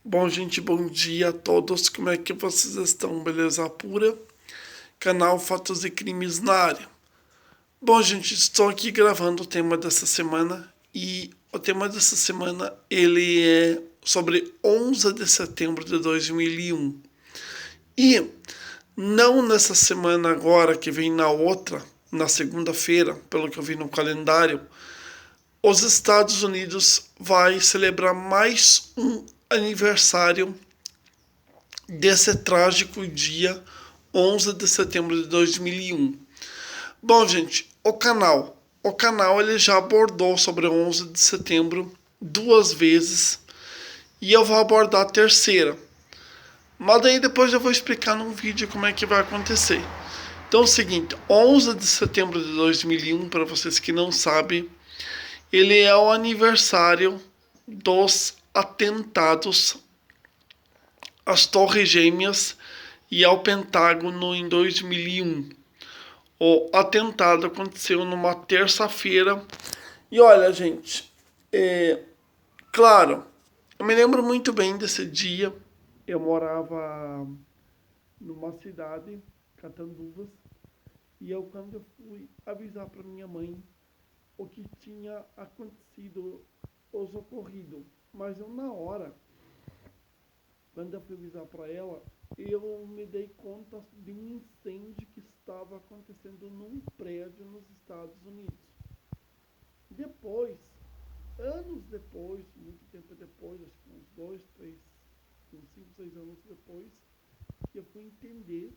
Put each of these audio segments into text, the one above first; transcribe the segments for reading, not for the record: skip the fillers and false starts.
Bom, gente, bom dia a todos. Como é que vocês estão? Beleza pura? Canal Fatos e Crimes na área. Bom, gente, estou aqui gravando o tema dessa semana e o tema dessa semana ele é sobre 11 de setembro de 2001. E não nessa semana agora, que vem na outra, na segunda-feira, pelo que eu vi no calendário, os Estados Unidos vai celebrar mais um aniversário desse trágico dia 11 de setembro de 2001. Bom, gente, o canal ele já abordou sobre o 11 de setembro duas vezes e eu vou abordar a terceira. Mas daí depois eu vou explicar num vídeo como é que vai acontecer. Então é o seguinte, 11 de setembro de 2001, para vocês que não sabem, ele é o aniversário dos atentados às Torres Gêmeas e ao Pentágono em 2001. O atentado aconteceu numa terça-feira. E olha, gente, claro, eu me lembro muito bem desse dia. Eu morava numa cidade, Catanduvas, e quando eu fui avisar para minha mãe o que tinha acontecido, os ocorrido, mas eu na hora, quando eu fui avisar para ela, eu me dei conta de um incêndio que estava acontecendo num prédio nos Estados Unidos. Depois, anos depois, muito tempo depois, acho que uns 2, 3, uns 5, 6 anos depois, que eu fui entender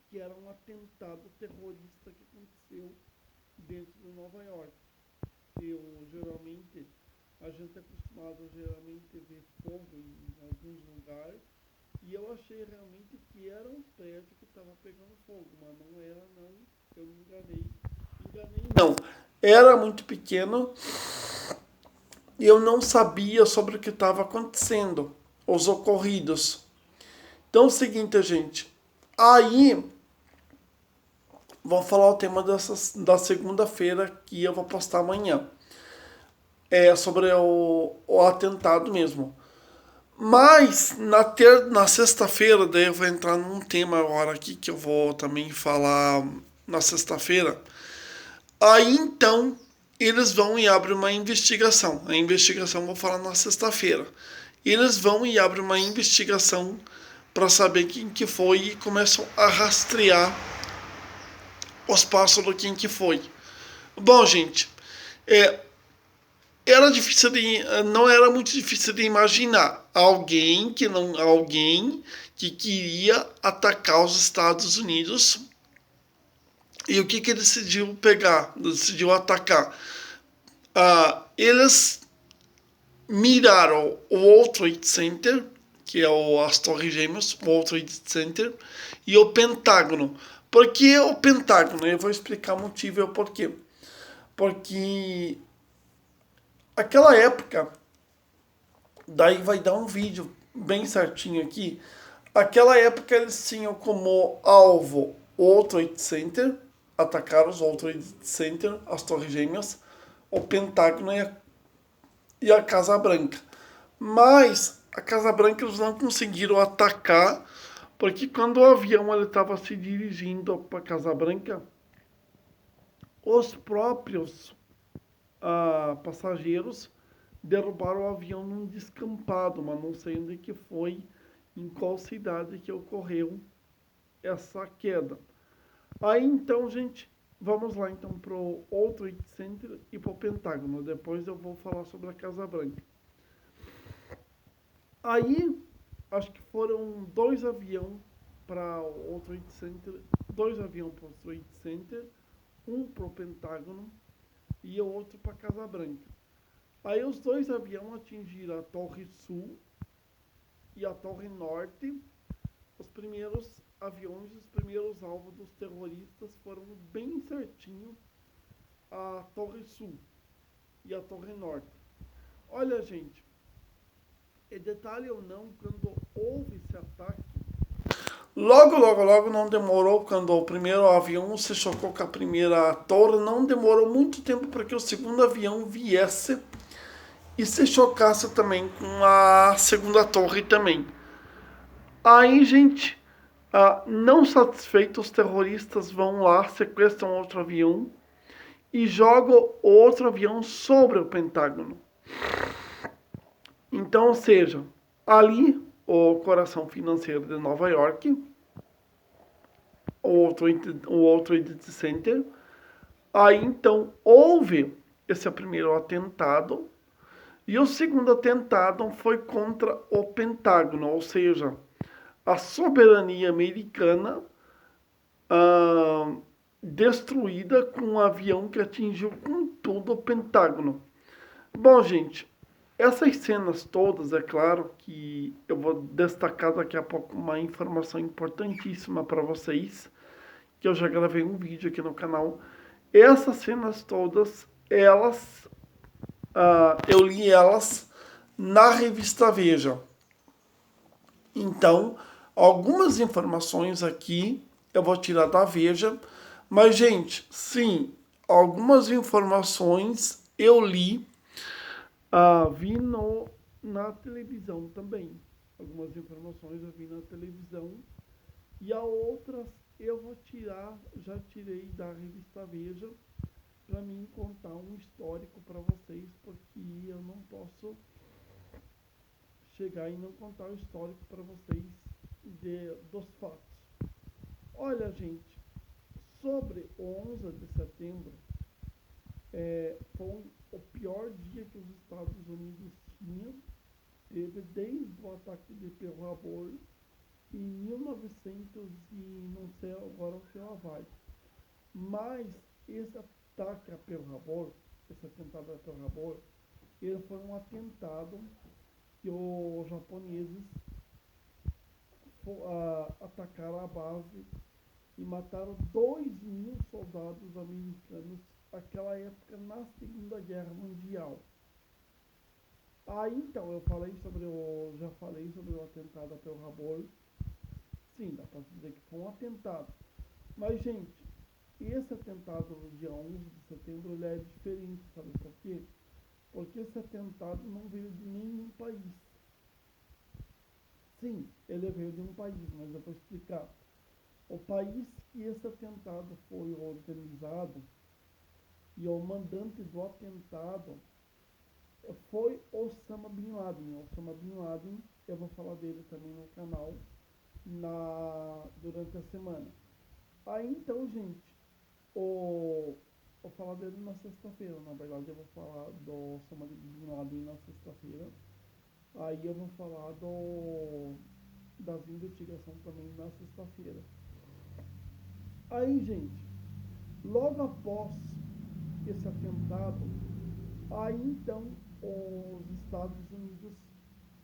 que era um atentado terrorista que aconteceu dentro de Nova York. A gente é acostumado geralmente a ver fogo em alguns lugares, e eu achei realmente que era um prédio que estava pegando fogo, mas não era não, eu me enganei. Não, era muito pequeno e eu não sabia sobre o que estava acontecendo, os ocorridos. Então é o seguinte, gente, aí vou falar o tema da segunda-feira que eu vou postar amanhã. É sobre o atentado mesmo. Mas na sexta-feira, daí eu vou entrar num tema agora aqui que eu vou também falar na sexta-feira. Aí então eles vão e abrem uma investigação. A investigação eu vou falar na sexta-feira. Eles vão e abrem uma investigação para saber quem que foi e começam a rastrear os passos do quem que foi. Bom, gente, é, não era muito difícil de imaginar alguém que queria atacar os Estados Unidos. E o que ele decidiu pegar, decidiu atacar? Eles miraram o World Trade Center, que é as Torres Gêmeas, o World Trade Center, e o Pentágono. Por que o Pentágono? Eu vou explicar o motivo e o porquê. Porque aquela época, daí vai dar um vídeo bem certinho aqui. Aquela época eles tinham como alvo o World Trade Center, atacaram os World Trade Center, as Torres Gêmeas, o Pentágono e a Casa Branca. Mas a Casa Branca eles não conseguiram atacar, porque quando o avião estava se dirigindo para a Casa Branca, os próprios passageiros derrubaram o avião num descampado, mas não sei onde que foi, em qual cidade que ocorreu essa queda. Aí então, gente, vamos lá então pro World Trade Center e pro Pentágono. Depois eu vou falar sobre a Casa Branca. Aí, acho que foram dois aviões para o World Trade Center, dois aviões para o Trade Center, um para o Pentágono e o outro para a Casa Branca. Aí os dois aviões atingiram a Torre Sul e a Torre Norte. Os primeiros aviões, os primeiros alvos dos terroristas foram bem certinho a Torre Sul e a Torre Norte. Olha, gente, detalhe ou não, quando houve esse ataque, logo não demorou, quando o primeiro avião se chocou com a primeira torre, não demorou muito tempo para que o segundo avião viesse e se chocasse também com a segunda torre também. Aí, gente, não satisfeitos, os terroristas vão lá, sequestram outro avião e jogam outro avião sobre o Pentágono. Então, ou seja, ali o coração financeiro de Nova York, o World Trade Center, aí então houve esse primeiro atentado e o segundo atentado foi contra o Pentágono, ou seja, a soberania americana ah, destruída com um avião que atingiu com tudo o Pentágono. Bom, gente, essas cenas todas, é claro que eu vou destacar daqui a pouco uma informação importantíssima para vocês, que eu já gravei um vídeo aqui no canal. Essas cenas todas, eu li elas na revista Veja. Então, algumas informações aqui eu vou tirar da Veja, mas, gente, sim, algumas informações eu li, vi na televisão também. Algumas informações eu vi na televisão e a outras eu vou tirar, já tirei da revista Veja, para mim contar um histórico para vocês, porque eu não posso chegar e não contar o histórico para vocês dos fatos. Olha, gente, sobre o 11 de setembro, foi o pior dia que os Estados Unidos teve desde o ataque de Pearl Harbor em 1900 e não sei agora o que lá vai. Mas esse ataque a Pearl Harbor, esse atentado a Pearl Harbor, ele foi um atentado que os japoneses atacaram a base e mataram 2.000 soldados americanos naquela época na Segunda Guerra Mundial. Aí então já falei sobre o atentado a Pearl Harbor. Sim, dá para dizer que foi um atentado. Mas, gente, esse atentado no dia 11 de setembro ele é diferente, sabe por quê? Porque esse atentado não veio de nenhum país. Sim, ele veio de um país, mas eu vou explicar. O país que esse atentado foi organizado e o mandante do atentado foi Osama Bin Laden. Osama Bin Laden, eu vou falar dele também no canal durante a semana. Aí então, gente, vou falar dele na sexta-feira. Na verdade, eu vou falar do Osama Bin Laden na sexta-feira. Aí eu vou falar das investigações também na sexta-feira. Aí, gente, logo após esse atentado, aí então os Estados Unidos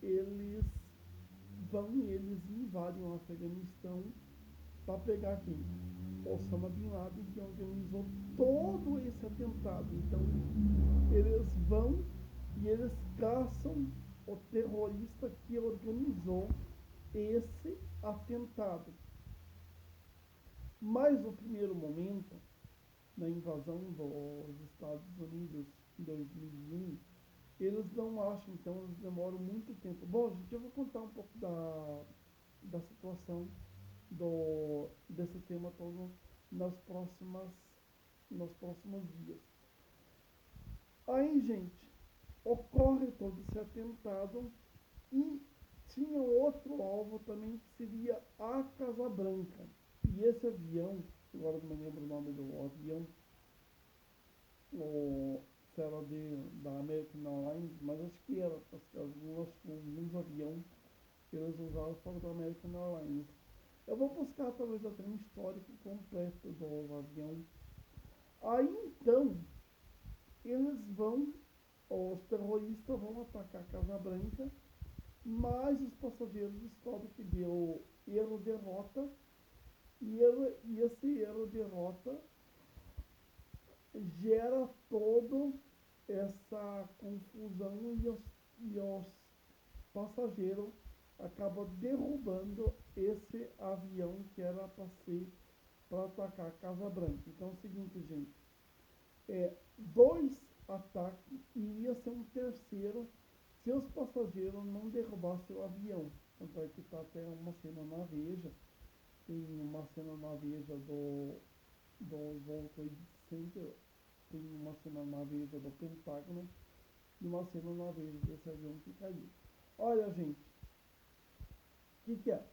eles eles invadem o Afeganistão para pegar quem? Osama Bin Laden, que organizou todo esse atentado. Então eles vão e eles caçam o terrorista que organizou esse atentado. Mas no primeiro momento, na invasão dos Estados Unidos em 2001, eles não acham, então eles demoram muito tempo. Bom, gente, eu vou contar um pouco da situação desse tema todo nos próximos dias. Aí, gente, ocorre todo esse atentado e tinha outro alvo também que seria a Casa Branca. E esse avião, agora não me lembro o nome do avião, se era da American Airlines, mas acho que era, porque alguns aviões eles usaram fora da American Airlines. Eu vou buscar talvez até um histórico completo do avião. Aí então, os terroristas vão atacar a Casa Branca, mas os passageiros descobrem que deu erro de rota e esse erro de rota gera toda essa confusão e os passageiros acabam derrubando esse avião que era para atacar a Casa Branca. Então é o seguinte, gente, dois ataque e ia ser um terceiro se os passageiros não derrubassem o avião. Tanto é que tá até uma cena na Veja, tem uma cena na Veja do World Trade Center, tem uma cena na Veja do Pentágono e uma cena na Veja desse avião que caiu. Olha, gente, o que é?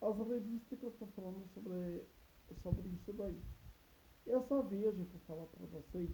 As revistas que eu estou falando sobre isso daí. Essa Veja que eu falo para vocês,